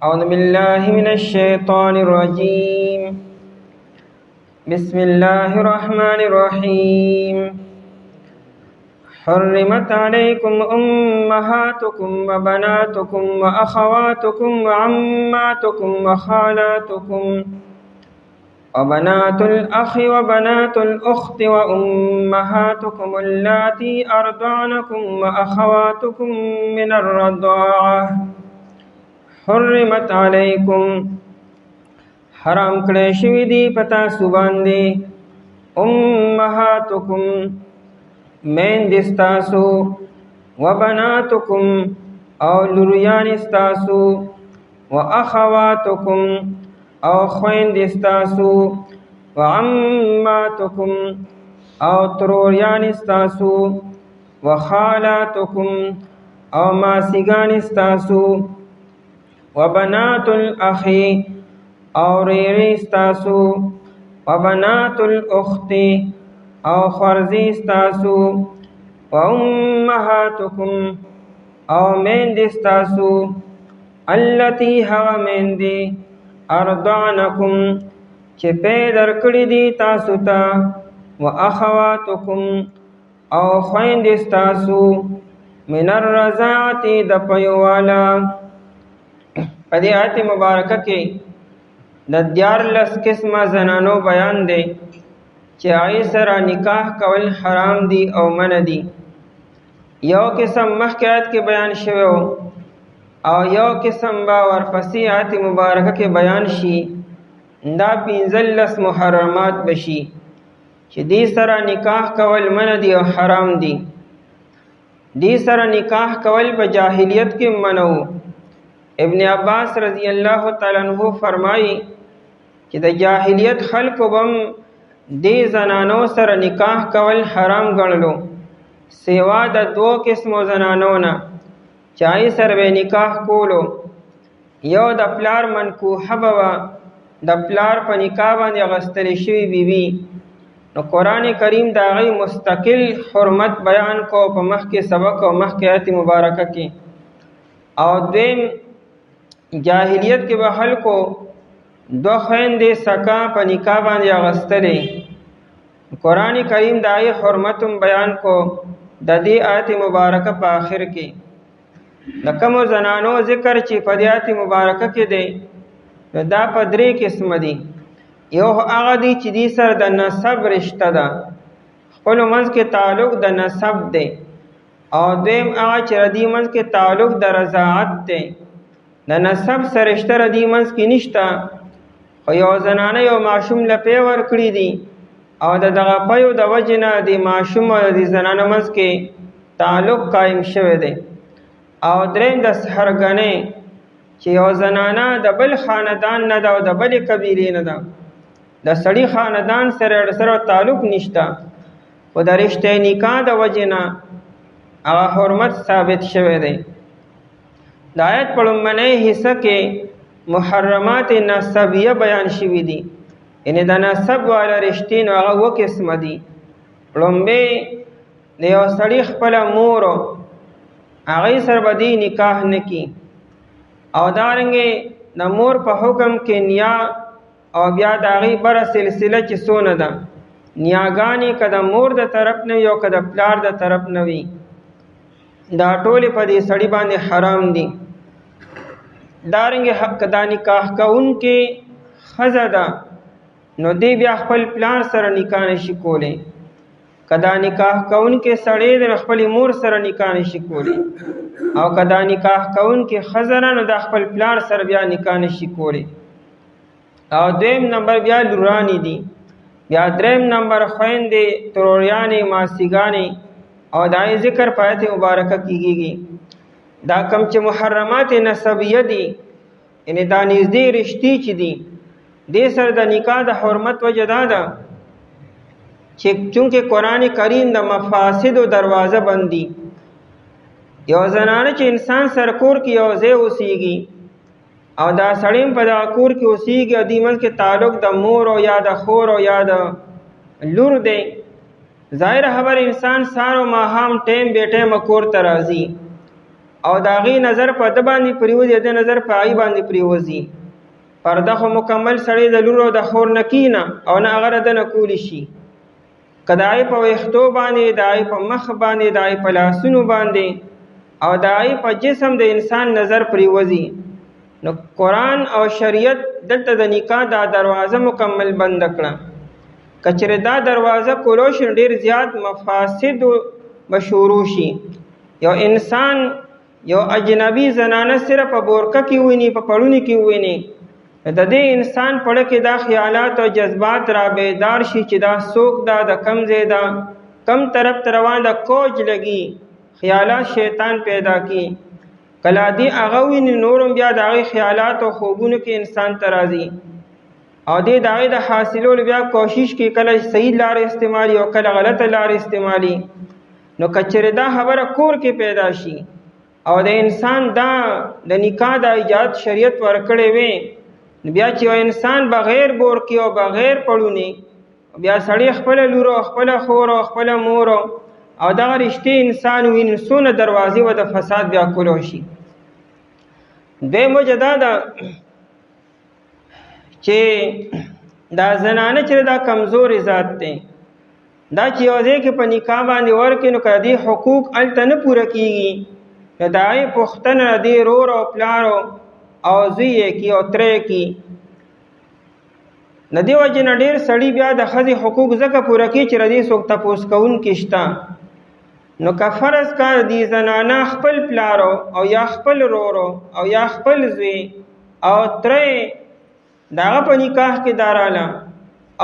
أعوذ بالله من الشيطان الرجيم. بسم الله الرحمن الرحيم. حرمت عليكم أمهاتكم وبناتكم وأخواتكم وعماتكم وخالاتكم وبنات الأخ وبنات الأخت وأمهاتكم اللاتي أرضعنكم وأخواتكم من الرضاعة حرمت علیکم حرام کړی شوي دي پتا سو باندې امهاتکم میندې ستاسو وبناتکم او لوریانې ستاسو واخواتکم او خویندې ستاسو وعماتکم او تروریانې ستاسو وخالاتکم او ماسیګانې ستاسو وبنات الاخ او ریری ستاسو وبنات الاخت او خورزی ستاسو وامهاتکم او میندې ستاسو التي هغه میندې ارضعنکم چې پی درکړي دي تاسو ته واخواتکم او خویندې ستاسو من الرضاعة د پیواله. په دې آیت مبارکه کې د 14 قسمه زنانو بیان دی چې هغې سره نکاح کول حرام دي او منع دي. یو قسم مخکې آیت کې بیان شوی او یو قسم به ورپسې آیت مبارکه کې بیان شي. دا 15 محرمات بشي چې دې سره نکاح کول منع دي او حرام دي. دې سره نکاح کول په جاهلیت کې منع و. ابن عباس رضی اللہ تعالی عنہ فرمائی چې د جاہلیت خلقو بم دې زنانو سره نکاح کول حرام ګڼلو سوا د 2 قسمو زنانو نه چې هغې سره به نکاح کولو. یو د پلار منکوحه به وه، د پلار په نکاح باندې اخیستلې شوې بیبي. نو قرآن کریم د هغې مستقل حرمت بیان کو په مخکې سبق او مخکې آیت مبارکه کې. او دویم جاہلیت کې به خلکو 2 خویندې سکا په نکاح باندې اخیستلې. قرآن کریم د هغې حرمت بیان کو د دې آیت مبارکه په آخر کې. د کومو زنانو ذکر چې په دې آیت مبارکه کې دی دا په 3 قسمه دي. یو هغه دي چې دې سره د نسب رشته ده، خپلو منځ کې تعلق د نسب دی. او دویم هغه چې دې منځ کې تعلق د رضاعت دی، د نسب سره رشته دې منځ کې نشته، خو یو زنانه یو ماشوم له پی ورکړي دي او د دغه پیو د وجې نه د ماشوم او د زنانه منځ کې تعلق قایم شوی دی. او دریم د سحرګنۍ چې یو زنانه د بل خاندان نه ده او د بلې قبیلې نه ده، د سړي خاندان سره تعلق نشته، خو د رشته نکاح د وجې نه هغه حرمت ثابت شوی دی. د آیت په لومړنۍ حصه کې محرمات نسبیه بیان شوي دي، یعنې د نسب والا رشتې نو هغه 2 قسمه دي. لومبۍ د یو سړي خپله مور هغې سره به دې نکاح نه کي، او دارنګې د مور په حکم کې نیا او بیا د هغې بره سلسله چې څونه ده نیاګانې که د مور د طرف نه وي او که د پلار د طرف نه وي دا ټولې په دې سړي باندې حرام دي. دارنګې که دا نکاح کوونکې ښځه ده نو دی بیا خپل پلار سره نکاح نشي کولی. که دا نکاح کوونکې سړی دی نو خپلې مور سره نکاح نشي کولی، او که دا نکاح کوونکې ښځه ده نو دا خپل پلار سره بیا نکاح نشي کولی. او دویم نمبر بیا لورانې دي. بیا دریم نمبر خویندې، تروریانې، ماسیګانې، او دا ذکر په آیت مبارکه کېږي. دا کم چې محرمات نسبیه دي، یعنې دا نږدې رشتې چې دي دې سره د نکاح د حرمت وجه دا ده چې چونکې قرآن کریم د مفاسدو دروازه بندي. یو زنانه چې انسان سره کور کې یو ځای اوسېږي او دا سړی په دغه کور کې اوسېږي او دې منځ کې تعلق د مور او یا د خور او یا د لور دی، ظاهر خبر انسان سار و ماهام ټیم بے ټیمه کور ته راځي او د هغې نظر په ده باندې پرېوځي، د نظر په هغې باندې پرېوځي. پرده خو مکمل سړی د لور او د خور نه کینه او نه هغه د نه کولی شي. که د هغې په ویښتو باندې، د هغې په مخ باندې، د هغې په لاسونو باندې او د هغې په جسم د انسان نظر پرېوځي، نو قرآن او شریعت دلته د نکاح دا دروازه مکمل بند کړه. که چېرې دا دروازه کولو شي ډېر زیات مفاسد به شروع شي. یو انسان یو اجنبي زنانه صرف په بورکه کې وویني، په پړوني کې وویني، د دې انسان پړه کې دا خیالات او جذبات را بیدار شي چې دا څوک دا، د کم ځای دا، کم طرف ته روان ده، کوج لګي، خیالات شیطان پیدا کی. کله دې هغه ویني نورم بیا د هغې خیالات او خوبونو کې انسان ته راځي او دې د هغې د حاصلولو بیا کوشش کوي، کله صحیح لارې استعمالي او کله غلطه لارې استعمالي. نو که چېرې دا خبره کور کې پیدا شي او د انسان دا د نکاح د اجازت شریعت ورکړې وي، بیا چې یو انسان بغیر بورکې او بغیر پړونې بیا سړی خپله لور او خپله خور او خپله مور او دغه رشتې انسان ویني، څونه دروازې به د فساد بیا کولو شي. دویم وجه دا ده چې دا زنانه چې دا کمزورې ذات دی، دا چې یو ځای کې په نکاح باندې ورکړي نو که دې حقوق هلته نه پوره کېږي نو د هغې پوښتنه د دې رور او پلار او زوی یې کي او تره یې کي. د دې وجې نه ډېر سړي بیا د ښځې حقوق ځکه پوره کوي چې د دې څوک تپوس کوونکي شته. نو که فرض کا دې زنانه خپل پلارو او یا خپل رورو او یا خپل زوی او تره د هغه په نکاح کې داراله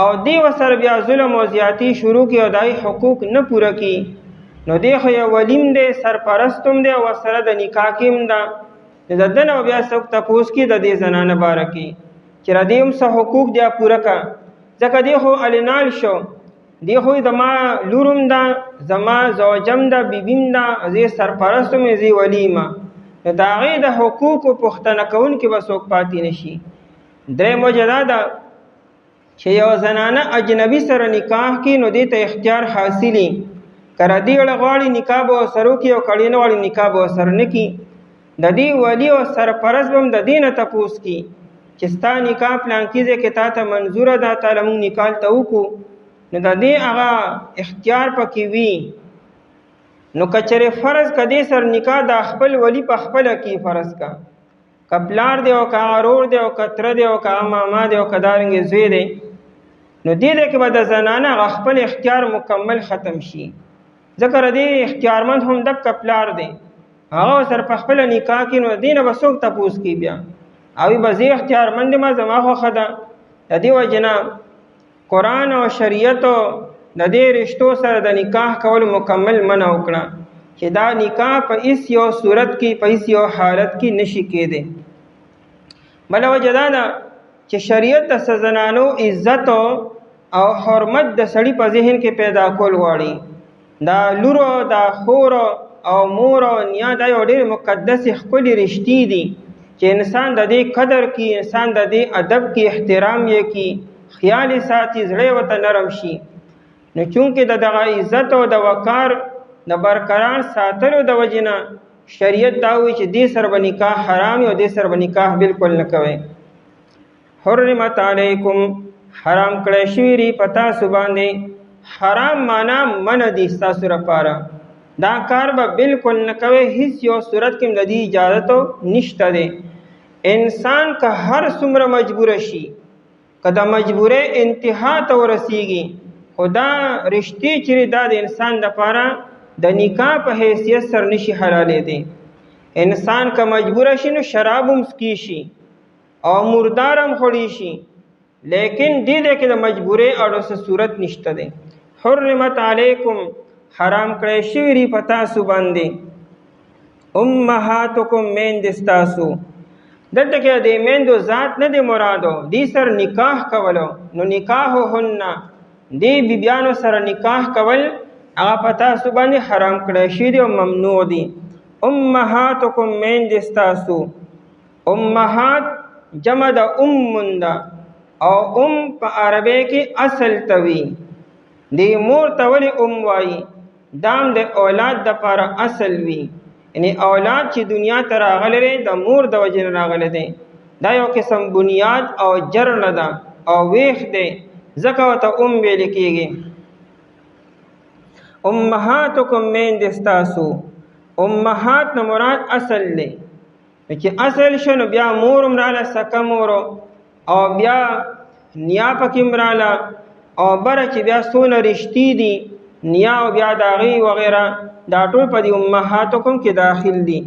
او دې ورسره بیا ظلم او زیاتي شروع کړي او د هغې حقوق نه پوره کړي، نو دې خو یو ولیم دی، سرپرست هم دی او ورسره د نکاح کې هم ده. د ده نه بیا څوک تپوس کړي د دې زنانه باره کې چې د دې هم څه حقوق دی پوره کړه، ځکه دې خو الینال شو، دې خو زما لور هم ده، زما زوجم ده، بیبیم ده، زه سرپرست هم، زه ولی یم. نو د هغې د حقوقو پوښتنه کوونکي به څوک پاتې نه شي. درېیم وجه دا ده چې یو زنانه اجنبي سره نکاح کړي نو دې ته اختیار حاصلي، که ردي اړه غواړي نکاح به ورسره وکړي او کړي نه غواړي نکاح به ورسره نه کړي. د دې ولی او سرپرست به هم د دې نه تپوس کړي چې ستا نکاح پلانکي ځای کې تا ته منظوره ده، تا له مونږ نکاح هلته وکړو، نو د دې هغه اختیار پکې وي. نو که چېرې فرض که دې سره نکاح د خپل ولی په خپله کې فرض کا، که پلار دی او که رور دی او که تره دی او که ماما دی او که دارنګې زوی دی، نو دې کې به د زنانه هغه خپل اختیار مکمل ختم شي، ځکه د دې اختیارمند هم دقه پلار دی، هغه سره په خپله نکاح کې، نو دې نه به څوک تپوس کوي بیا اوی به زه اختیارمند یم، زما خوښه ده. د دې وجې نه قرآن او شریعت د دې رشتو سره د نکاح کول مکمل منع وکړه چې دا نکاح په هیڅ یو صورت کې، په هیڅ یو حالت کې نشي کېدی. بله وجه دا ده چې شریعت د زنانو عزت او حرمت د سړي په ذهن کې پیدا کول غواړي. دا لور دا خور او مور او نیا دا یو ډېر مقدسې ښکلې رشتې دي چې انسان د دې قدر کی، انسان د دې ادب کی، احترام یې کی، خیال ساتي، زړه ورته نرم شي. نو چونکې د دغه عزت او د وقار د برقرار ساتلو د وجې نه شریعت دا وایي چې دې سره به نکاح حرام او دې سره به نکاح بالکل نه کوئ. حرمت علیکم، حرام کړی شوي دي په تاسو باندې. حرام معنا منع دي ستاسو لپاره، دا کار به بالکل نه کوئ، هیڅ یو صورت کې د دې اجازت نشته دی. انسان که هر څومره مجبوره شي، که د مجبورۍ انتها ته ورسیږي، خو دا رشتې چې دا د انسان لپاره د نکاح په حیثیت سره نشي حلالېدی. انسان که مجبوره شي نو شراب هم څکي شي او مردار هم خوړی شي، لیکن دې کې د مجبورۍ اړو څه صورت نشته دی. حرمت علیکم، حرام کړی شوي دي په تاسو باندې. امهاتکم، میندې ستاسو. دلته کې د میندو ذات نه دی مرادو، دې سره نکاح کولو، نو نکاحهن، دې بیبیانو سره نکاح کول هغه په تاسو باندې حرام کړی شوي دي او ممنوع دي. امهاتکم، میندې ستاسو. امهات جمع د ده او په عربی کې اصل توي، دی مور ته ولې وایي، دام د اولاد دپاره اصل وي. یعنی اولاد چې دنیا ته راغلی دی د مور د وجې نه راغلی دی، دا یو قسم بنیاد او جرړه ده او ویښ دی، ځکه ورته ویل کېږي. امهاتکم میندې ستاسو، امهات نه مراد اصل دی، چې اصل شو نو بیا مور هم راله، سکه مور او بیا نیا پکې هم راله، او بره چې بیا څونه رشتې دي نیا او بیا د هغې وغیره دا ټول په دې امهاتکم کې داخل دي.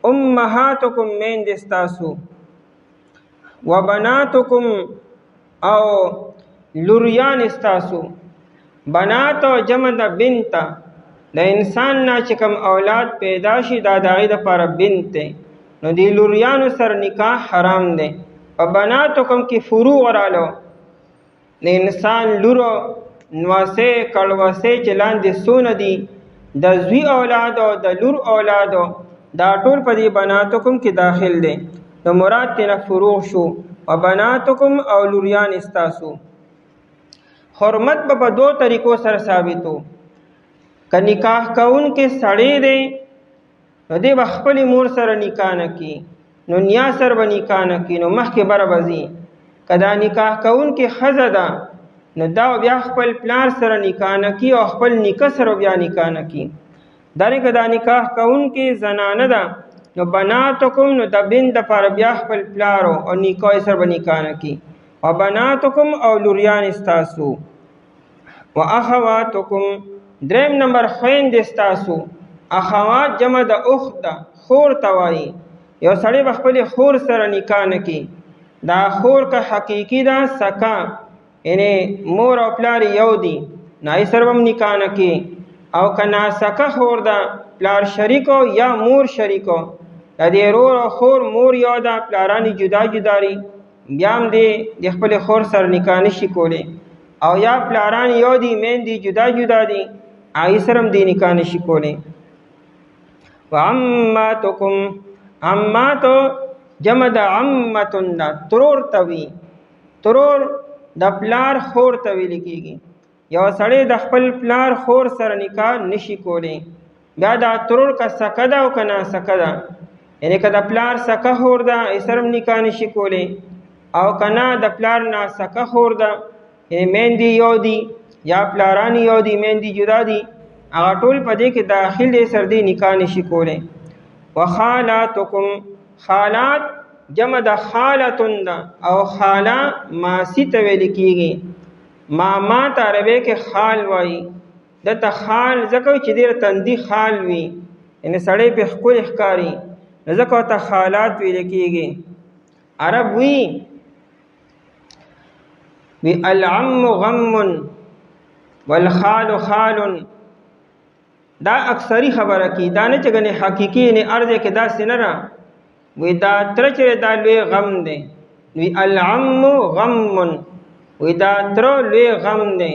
امهاتکم میندې ستاسو، وبناتکم او لوریان ستاسو. بنات او جمع د بنت، د انسان نه چې کوم اولاد پیدا شي دا د هغې دپاره بنت دی، نو د لوریانو سره نکاح حرام دی. په بناتکم کې فروغ رالو، د انسان لورو، نواسې، کړوسې چې لاندې څونه دي د زوی اولاد او د لور اولادو دا ټول په دې بناتکم کې داخل دی. نو مراد تینا فروغ شو. و بناتکم او لوریان استاسو. حرمت په دو طریقو سره ثابتو. که نکاح کون کې سړی دی نو دی به خپلې مور سره نکاح نه کي، نو نیا سره به نکاح نه کي، نو مخکې بره به ځي. که دا نکاح کون کې ښځه ده نو دا بیا خپل پلار سره نکاح نه کي او خپل نیکه سره بیا نکاح نه کي. دارنګه دا نکاح کون کې زنانه ده نو بناتکم، نو د بنت دپاره بیا خپل پلارو او نیکه سره به نکاح نه کي. و بناتکم او لوریان استاسو. و اخواتکم، دریم نمبر خویندې ستاسو. اخوات جمع د اخت ده، خور ته وایي. یو سړی به خپلې خور سره نکاح نه کي، دا خور که حقیقي ده سکه، یعنی مور او پلار یو دي، نای سره هم نکاح نه کي. او که ناسکه خور ده، پلار شریکو یا مور شریکو، د دې رور او خور مور یو ده، پلارانی جدا جدا دي، بیا هم دی د خپلې خور سره نکاح نشي کولی. او یا پلاران یو دي، میندې جدا جدا دي، هغې سره هم دی نکاح نشي کولی. و عماتکم، عماتو جمع د عمتن ده، ترور ته وي. ترور د پلار خور ته ویل کېږي. یو سړی د خپل پلار خور سره نکاح نشي کولی. بیا دا ترور که سکه ده او که ناسکه ده، یعنی که د پلار سکه خور ده هغې سره هم نکاح نشي کولی، او که نه د پلار ناسکه خور ده، یعنی میندې یو دي یا پلاران یو دي، میندې جدا دي، هغه ټول په دې کې داخل دی، سر دی نکاح نشي کولی. و خالاتکم، خالات جمع د خالتون ده، او خاله ماسی ته ویل کېږي. ماما ته عربی کې خال وایي. دته خال ځکه چې ډېر تندي خال وي، یعنی سړی پې ښکلی ښکاري، نو ځکه ورته خالات ویل کېږي. عرب وي العم غم والخال خال. دا اکثری خبره کی، دا نه چې ګنې حقیقي نه ارزه کې داسې نه را وی دا تر چې دا لوی غم دی، وی العم غم، وی دا تر لوی غم دی.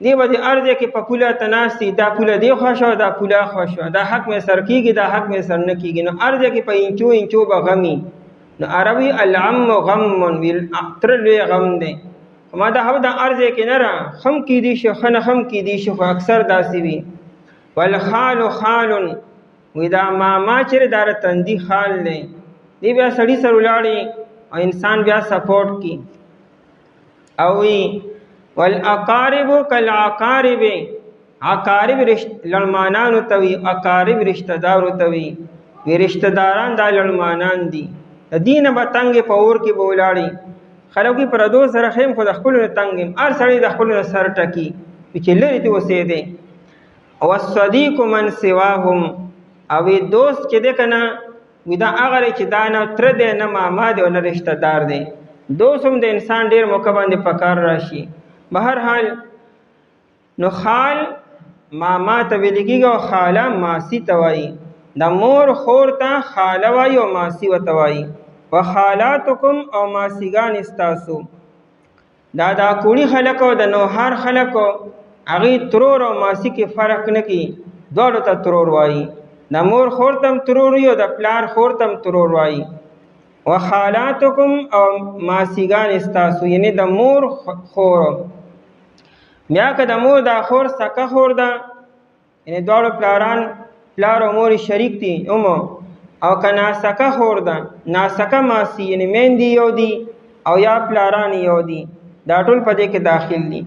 دی به د ارزه کې په پوله تناسي، دا پوله دی خوښه، دا پوله خوښه، دا حق مې سر کېږي، دا حق مې سر نه کېږي، نو ارزه کې په انچو انچو به غمي. نو عربي العم غم، وی تر لوی غم دی. ما دا هغه د ارزه کې نه را خم کېدی شي، ښه نه خم کېدی شي، خو اکثر داسې وي. والخال خال، وی دا ماما چې دا تندي خال دی، دی بیا سړي سره ولاړي او انسان بیا سپورټ کی. او وی والاقارب کالعقارب، عقارب لړمانانو ته وي، اقارب رشتہ دارو ته وي. وی رشتہ داران دا لړمانان دي، د دینه به تنګې په اور کې به ولاړي. خلک یې پردو سره خیم، خو د خپلو نه تنګ یم، هر سړی د خپلو نه سر ټکي چې لرې دې اوسېدی. والصدیق من سواهم، او دوست چې دی که نه وي دا هغه دی چې دا نه تره دی، نه ماما دی او نه رشته دار دی. دوست هم د انسان ډېر موقع باندې په کار راشي. به هر حال نو خال ماما ته ویل کېږي او خاله ماسی ته وایي. د مور خور ته خاله وایي او ماسی ورته وایي. و خالاتکم او ماسیګان استاسو. دا کوړي خلک او د نوهار خلکو هغې ترور او ماسی کې فرق نه کوي، دواړو ته ترور وایي. د مور خور ته هم ترور وي او د پلار خور ته هم ترور وایي. و خالاتکم او ماسیګان استاسو، یعنی د مور خور. بیا که د مور دا خور سکه خور ده، یعنی دواړو پلاران پلار او مور شریک دي او که ناسکه خور ده ناسکه ماسی یعنی میندې یو دي او یا پلاران یو دي دا ټول په دې کې داخل دي.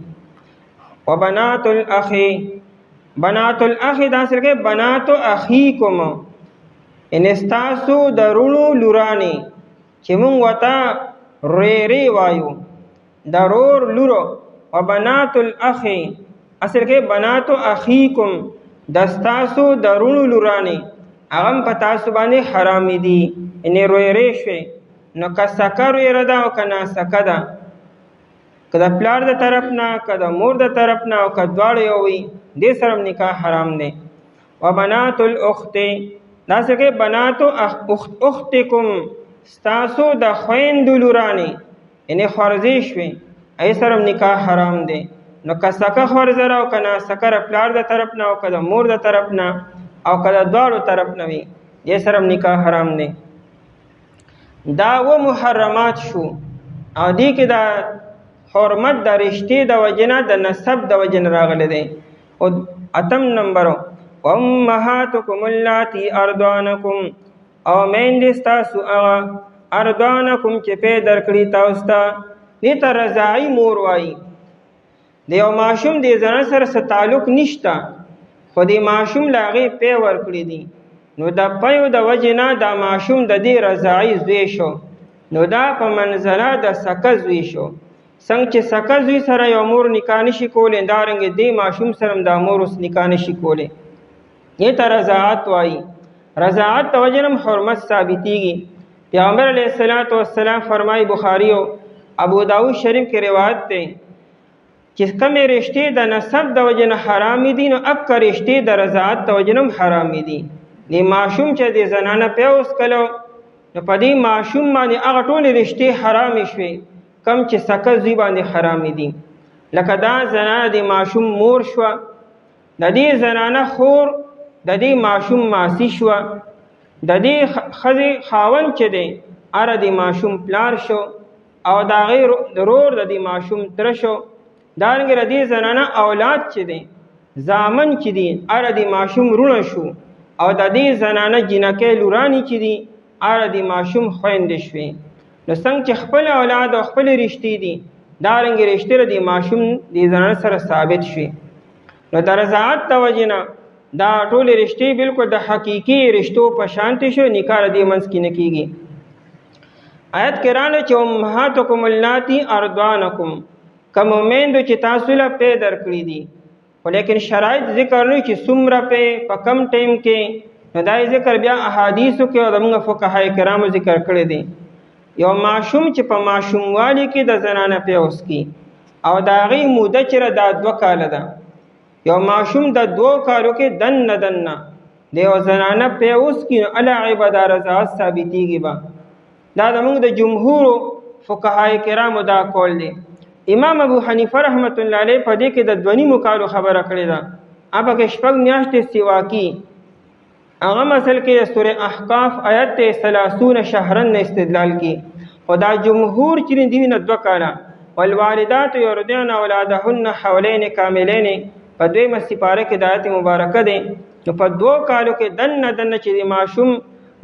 وبنات الاخ بنات الاخ دا اصل کې بنات اخیکم ان استاسو درونو لورانی چې مونږ وتا ریری وایو ضرور لورو. وبنات الاخ اصل کې بنات اخیکم دستاسو درونو لورانی هغه په تاسو باندې حرام دي ان ریری شوي نو که سکه ریره ده او که ناسکه ده که د پلار د طرف نه که د مور د طرف نه او که دواړه یو وي دې سره نکاح حرام دی. وبنات الاخت داسې کې بناتو اختکم ستاسو د خویندو لورانې یعنې خورزې شوې ای سره نکاح حرام دی. نو که سکه خورزه او که ناسکه د پلار د طرف نه او که د مور د طرف نه او که د دواړو طرف نه وي دې سره نکاح حرام دی. دا و محرمات شو او دې کې دا حرمت د رشتې د وجنه د نسب د وجنه راغلی دی. او اتم نمبر وامهاتکم اللاتی ارضعنکم او میندې ستاسو هغه ارضعنکم چې پی درکړي تاسو ته دې ته رضاعي مور وایي. د یو ماشوم د زنه سره څه تعلق نشته خو د ماشوم له هغې پی ورکړي دي نو د پیو د وجنه دا ماشوم د دې رضاعي زوی شو نو دا په منزله د سکه زوی شو. څنګه چې سکه زوی سره یو مور نکاح نشي کولی دارنګې دې ماشوم سره هم دا مور اوس نکاح نشي کولی. دې ته رضاعت وایي. رضاعت د وجې نه حرمت ثابتېږي. پیغمبر علیه السلام فرمایي بخاري او ابو داود شریف کې روایت دی چې کومې رشتې د نسب د وجې نه حرامې دي نو اکثر رشتې د رضاعت د وجې نه هم حرامې دي. دې ماشوم چې د زنانه پی وسکلو نو په دې ماشوم باندې هغه ټولې رشتې حرامې شوې کم چې سکه زوی باندې حرامې دي. لکه دا زنانه د ماشوم مور شوه د دې زنانه خور د دې ماشوم ماسی شوه د دې ښځې خاوند چې دی اره د ماشوم پلار شو او د هغې رور د دې ماشوم تره شو. دارنګې د دې زنانه اولاد چې دی زامن چې دي اره د ماشوم رونه شو او د دې زنانه جنکۍ لورانې چې دي اره د ماشوم خویندې شوې. نو څنګه چې خپل اولاد او خپل رشتې دي دارنګې رشتې د ماشوم د زنانه سره ثابت شوې. نو د رضاعت د وجې نه دا ټولې رشتې بالکل د حقیقي رشتو په شانتې شو نکاح د دې منځ کې نه کېږي. آیت کې راغلی چې امهاتکم اللاتی ارضعنکم کومو میندو چې تاسو له پی درکړي دي خو لیکن شرایط ذکر نه چې څومره پی په کم ټیم کې نو دا ذکر بیا احادیثو کې او زموږ فقهای کرامو ذکر کړی دی. یو ماشوم چې په ماشوموالي کې د زنانه پی وسکي او د هغې موده چې دا 2 کاله ده یو ماشوم د 2 کالو کې دنه د یو زنانه پی وسکي نو العبه دا رضاعت ثابتېږي به. دا زموږ د جمهورو فقهای کرامو دا قول دی. امام ابو حنیفه رحمت الله علیه په دې کې د 2.5 کالو خبره کړې ده. هغه کې 6 میاشتې سیوا کی هغه مثل کې د سورې احقاف آیت 30 شهرن استدلال کی او دا جمهور چې دی نه 2 کاله والوالدات یرضعن اولادهن حولین کاملین په 2 سپاره کې د آیت مبارکه ده. نو په 2 کالو کې دنه چې د ماشوم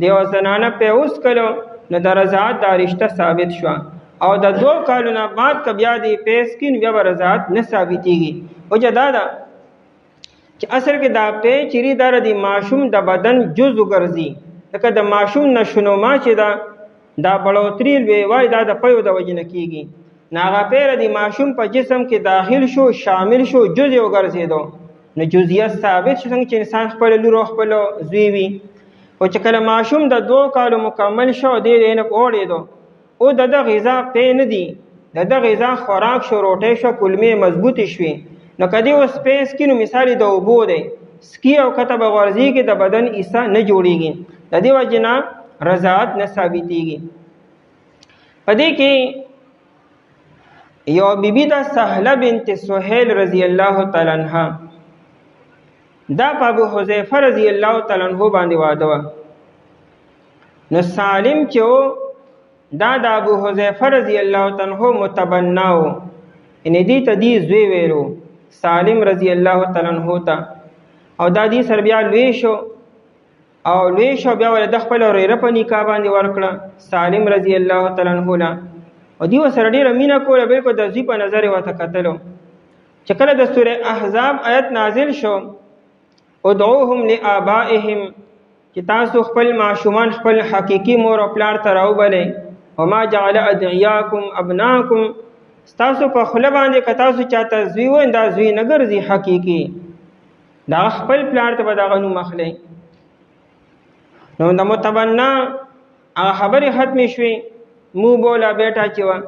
د یو زنانه په اوس کلو نو د رضاعت دا رشته ثابت شو او د 2 کالو نه بعد که بیا د پیس کې بیا به رضاعت نه ثابتېږي. وجه دا ده چې اصل کې دا پی چیرې دا د ماشوم د بدن جز وګرځي لکه د ماشوم نشونما چې دا بړوتري لویوالی دا د پیو د وجې نه کېږي. نو هغه پی د ماشوم په جسم کې داخل شو شامل شو جز یې وګرځېدو نو جزیت ثابت شو څنګه چې انسان خپل لور او خپل زوی وي. او چې کله ماشوم د 2 کالو مکمل شو دی نه اوړېدو او د غذا پی نه دی د غذا خوراک شو روټۍ شو کلمې مضبوطې شوې نو کدی اوس پیس کې نو مثال د اوبو دی سکی او کتب غورځي کې د بدن حصہ نه جوړیږي د دې وجه نه رضاعت نه ثابتېږي. په دې کې یو بیبي د سهله بنت سهیل رضی الله تعالی عنها دا په ابو حذیفه رضی الله تعالی عنہ باندې واده و. نو سالم چې دا د ابو حذیفه رضی الله تعالی عنہ متبنا و ان دې ته دې زوی ویلو سالم رضی الله تعالی عنہ ته او دا دې سر بیا لوی شو او لوی شو بیا ول د خپل وريره په نکاح باندې ورکړه سالم رضی الله تعالی عنہ لا او دی سره ډیره مینا کوله بالکل د زی په نظر وته کتلو چې کله د سوره احزاب آیت نازل شو ادعوهم لآبائهم چې تاسو خپل معشومان خپل حقيقي مور او پلار ته راوبلئ وما جعل ادعياكم ابناكم تاسو په خله باندې که تاسو چاته زوی و دا زوی نه ګرځي حقيقي دا خپل پلار ته به دغه نوم اخلئ نو د متبنا هغه خبرې ختمې شوې مو بولا بیٹا چې وه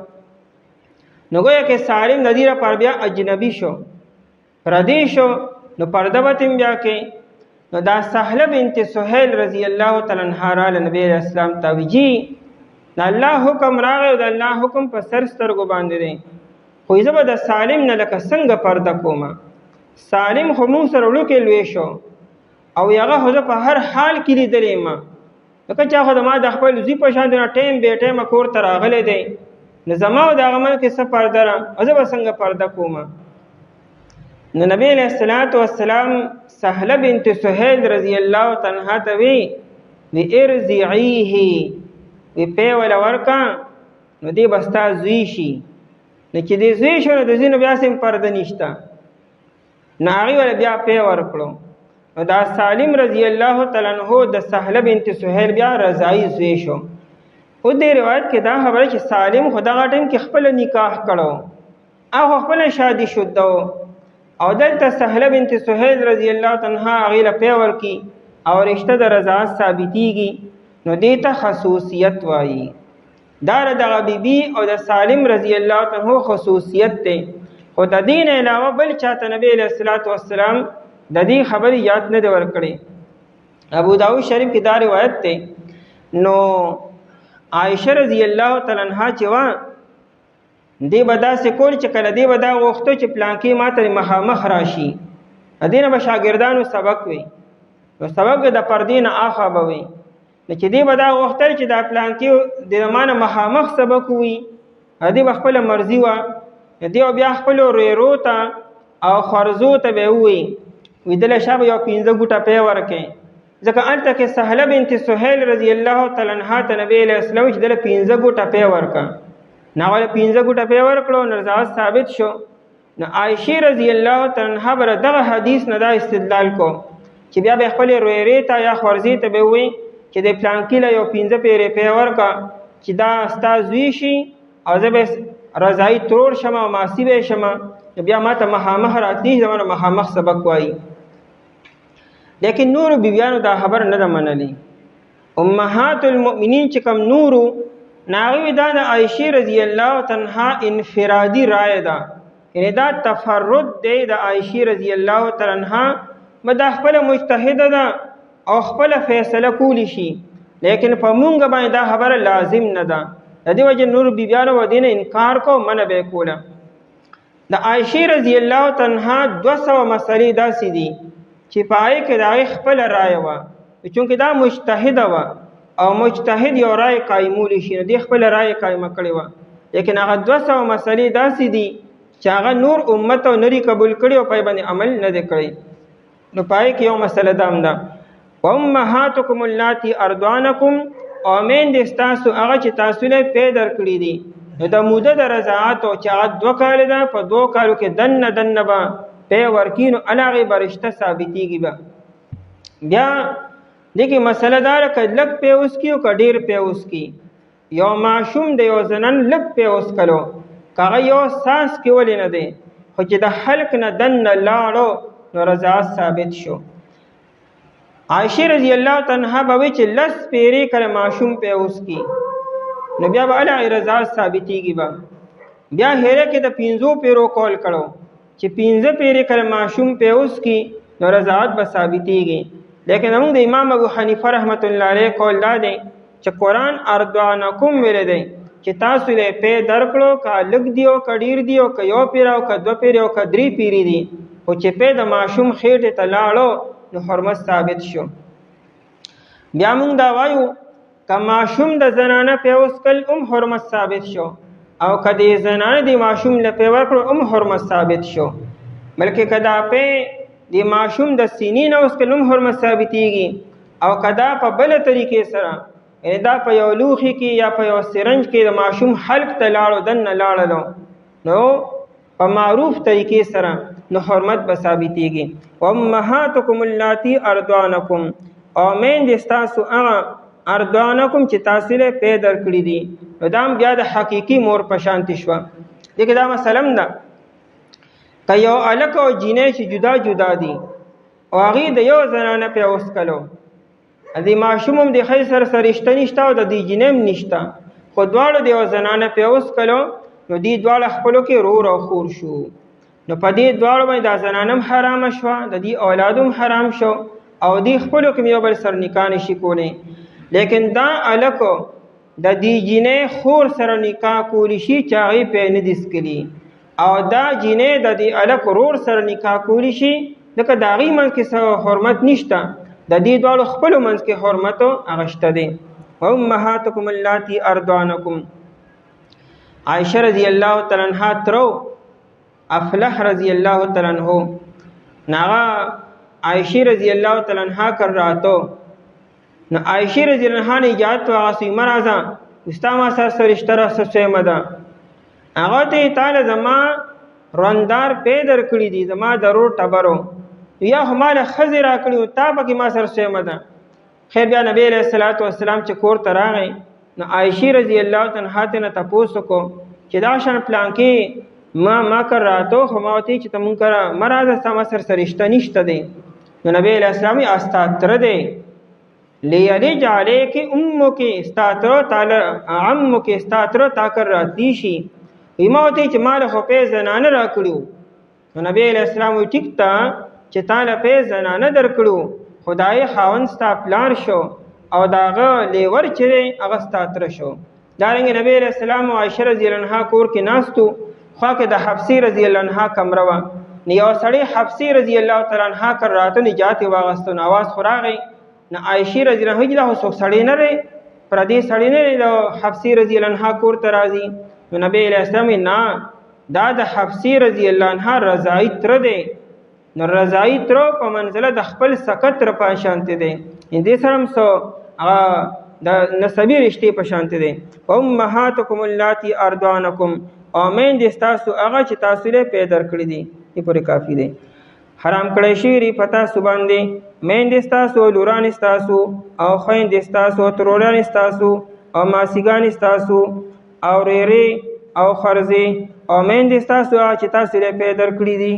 نو گویا کې سالم د دې لپاره بیا اجنبي شو پردی شو نو پرده به تم بیا کې نو دا سهله بنت سهیل رضی الله تعالی عنها راله نبی اسلام ته ویجی دا الله حکم راغی او د الله حکم په سر سترګو باندې دی خو زه به د سالم نه لکه څنګه پرده کومه سالم خو موږ سره وړوکی لوی شو او هغه خو زه په هر حال کې لیدلی یم لکه چې خو ما د خپل زوی په شان نه ټایم بې ټایمه کور ته راغلی دی نو زما او د هغه منځ کې څه پرده ده زه به څنګه پرده کومه نو نبی علیه الصلاة والسلام سهله بنت سهیل رضی الله تعالی عنها ته وی ارضعیه وی پی ولا ورکا نو دی بستا زوی شي نو چې دی زوی شو نو د زوی نو بیا سم پرده نشته نو هغې ولا بیا پی ورکړو نو دا سالم رضی الله تعالی عنہ د سهله بنت سهیل بیا رضاعي زوی شو او دې روایت کې دا خبره چې سالم خو دغه ټیم کې خپل نکاح کړو او خپل شادي شوه او دلته سهله بنت سهیل رضی الله تعالی عنها هغې له پی ورکي او رشته د رضاعت ثابتېږي نو دې ته خصوصیت وایي دا دغه بیبي او د سالم رضی الله تعالی عنہ خصوصیت دی خو د دین علاوه بل چاته نبی علیہ الصلوۃ والسلام د دې خبرې یاد نه دی ورکړی ابو داود شریف کې دا روایت دی نو عائشه رضی الله تعالی عنها چې وا دې بدا سے کول چې کله دې بدا غوښتو چې پلانکی ماته مخامخ راشي ادینه به شاګردانو سبق وي نو سبق د پردین اخا به وي نو چې دې بدا غوښتل چې دا پلانکی د زمانه مخامخ سبق وي دې خپل مرزي وا دې بیا خپل ورو ته او خرزو ته به وي ویدل شابه یو 15 ګوټه پی ورکې ځکه انته کې سهله بنت سهیل رضی الله تعالی عنها ته نبی علیہ السلام چې دل 15 ګوټه پی ورکا ناول 15 ګوټه پی ورکړو نو رضاعت ثابت شو نو عائشه رضی الله تعالی عنها بر دغه حدیث نه دا استدلال کو چې بیا به خپل رویری ته یا خورزی ته به وي چې د پلان کې له یو 15 پیری پی ورکا چې دا استاد وی شي او زه به رضاعي ترور شمه او ماسی به شمه بیا ماته مخامخ راتی زمانه مخامخ سبق وایي لیکن نور بیبیانو دا خبر نه منلی امهات المؤمنین چې کوم نورو ناغوی دا د عائشه رضی الله تعالی عنها انفرادی رائے ده یعنی دا تفرد دی د عائشه رضی الله تعالی عنها مدا خپل مجتهد ده او خپل فیصله کولی شي لیکن په مونږ باندې دا خبره لازم نه ده د دې وجه نور بیبیانو و دینه انکار کو منه به کوله د عائشه رضی الله تعالی عنها 200 مسلې داسې دي چې پای کې دا خپل رائے و چونکه دا مجتهد و او مجتهد یو رائے قائمول شي نو دی خپل رائے قائم کړی و لیکن هغه 200 مسلې داسې دي چې هغه نور امت او نری قبول کړي او پای باندې عمل نه دی کړی نو پای کې یو مسله دام ده امهاتکم اللاتی ارضعنکم او مین د تاسو هغه چې تاسو له پیدا کړی دي نو د موده د رضاعت او چې هغه 2 کال ده په 2 کالو کې دنه با پی ورکینو علاغه برشته ثابتېږي به بیا دغه مسله دار ک لک پی اوس کیو ک ډیر پی اوس کی یو معشوم د یو زنن لک پی اوس کلو کغه یو ساس کې ولې نه دی خو چې د حلق نه دن لاړو نو رضاعت ثابت شو عائشه رضی الله تعالی عنها به چې لس پیری کله معشوم پی اوس کی نو بیا به علی رضاعت ثابتېږي به بیا هره کې د 15 پیرو کول کړو چې 15 پیری کله معشوم په اوس کې نو رضاعت به ثابتېږي لیکن موږ د امام ابو حنیفه رحمت الله علیه قول دا دی چې قرآن ارضعنکم ویل دی چې تاسو له په درکړو کا لګ دیو کډیر دیو ک یو پیراو ک دو پیراو ک درې پیری دی او چې په د معشوم خېټه تلاړو نو حرمت ثابت شو بیا موږ دا وایو ک معشوم د زنانه په اوس کل حرمت ثابت شو او کدی زنانه دی معشوم له په ورکړو حرمت ثابت شو بلکې کدا په دی معشوم د سینین اوس کلم حرمت ثابتېږي او کدا په بل طریقې سره یعنی دا په یو لوښي کې یا په یو سرنج کې د ماشوم حلق ته لاړو دننه لاړلو نو په معروف طریقې سره نو حرمت به ثابتېږي. وامهاتکم اللاتی ارضعنکم او میندې ستاسو هغه ارضعنکم چې تاسو له پی درکړي دي. نو دا هم بیا د حقیقي مور په شانتې شوه. دغه دا مثلا ده که یو هلک او جینۍ چې جدا جدا دي او هغې د یو زنانه پیوس کلو د ماشوم هم د ښځې سره رشته نشته او د دې جینۍ هم نشته خو دواړو د یو زنانه پیوس کلو نو دې دواړه خپلو کې رور او خور شو. نو په دې دواړو باندې دا زنانه هم حرامه شوه د دې اولاد هم حرام شو او دې خپلو کې یو بل سره نکاح نشي کولی. لیکن دا هلک د دې جینۍ خور سره نکاح کولی شي چې هغې پې نه دي څکلي او دا جینۍ د دې هلک ورور سره نکاح کولی شي ځکه د هغې منځ کې څه حرمت نشته د دې دواړو خپلو منځ کې حرمت هغه شته دی. وامهاتکم اللاتی ارضعنکم عائشہ رضی اللہ تعالی عنہ ترو افلح رضی اللہ تعالی عنہ ناغا عائشہ رضی اللہ تعالی عنہ کر رہا تو نو عائشہ رضی اللہ عنہ نے اجازت واغسی مرازا استاما سر سرشتہ را سسوی مدا هغه ته تعالی زما روندار پیدر کړی دي زما ضرور ټبرو یا هماله خزر راکړي تا پکې ما سره سوی مدا. خیر بیا نبی علیہ الصلوۃ والسلام چې کور ته راغی نو عائشہ رضی اللہ عنہا ته تپوس کو چې دا شان پلان کې ما کر رہا تو خو ما ته چې تم کرا مراد سم سر سرشتہ نشته دی. نو نبی علیہ السلام استاتر دی لیلج علیک امک استاتر تعالی عمک استاتر تا کر راتی شي ایما ته چې مال خو په زنانه را کړو. نو نبی علیہ السلام وی ټیک تا چې تعالی په زنانه در کړو خدای خاوند ستا پلار شو او داغه لیور چې هغه ستاتره شو. دارنګه نبی علیہ السلام او عائشہ رضی الله عنها کور کې ناستو خو کې د حفصه رضی الله عنها کمره و نو یو سړی حفصه رضی الله تعالی عنها کر راته نجات واغستو نواز خوراغی نو عائشہ رضی الله عنها له څوک سړی نه ری پر دې سړی نه د حفصه رضی الله عنها کور ته راځي. نو نبی علیہ السلام نه دا د حفصه رضی الله عنها رضائی تر دی نو رضائی تر په منزله د خپل سکت تر په شانته دی دې سره هم سو د نسبی رشتې په شانته دی. امهاتکم اللاتی ارضعنکم او میندې ستاسو هغه چې تاسو له پیدا کړی دي دې پورې کافی دی. حرام کړی شوي دي په تاسو باندې میندې ستاسو لوران ستاسو او خویندې ستاسو تروران ستاسو او ماسیګان ستاسو او ریری او خرزی او میندې ستاسو چې تاسو له پیدا کړی دي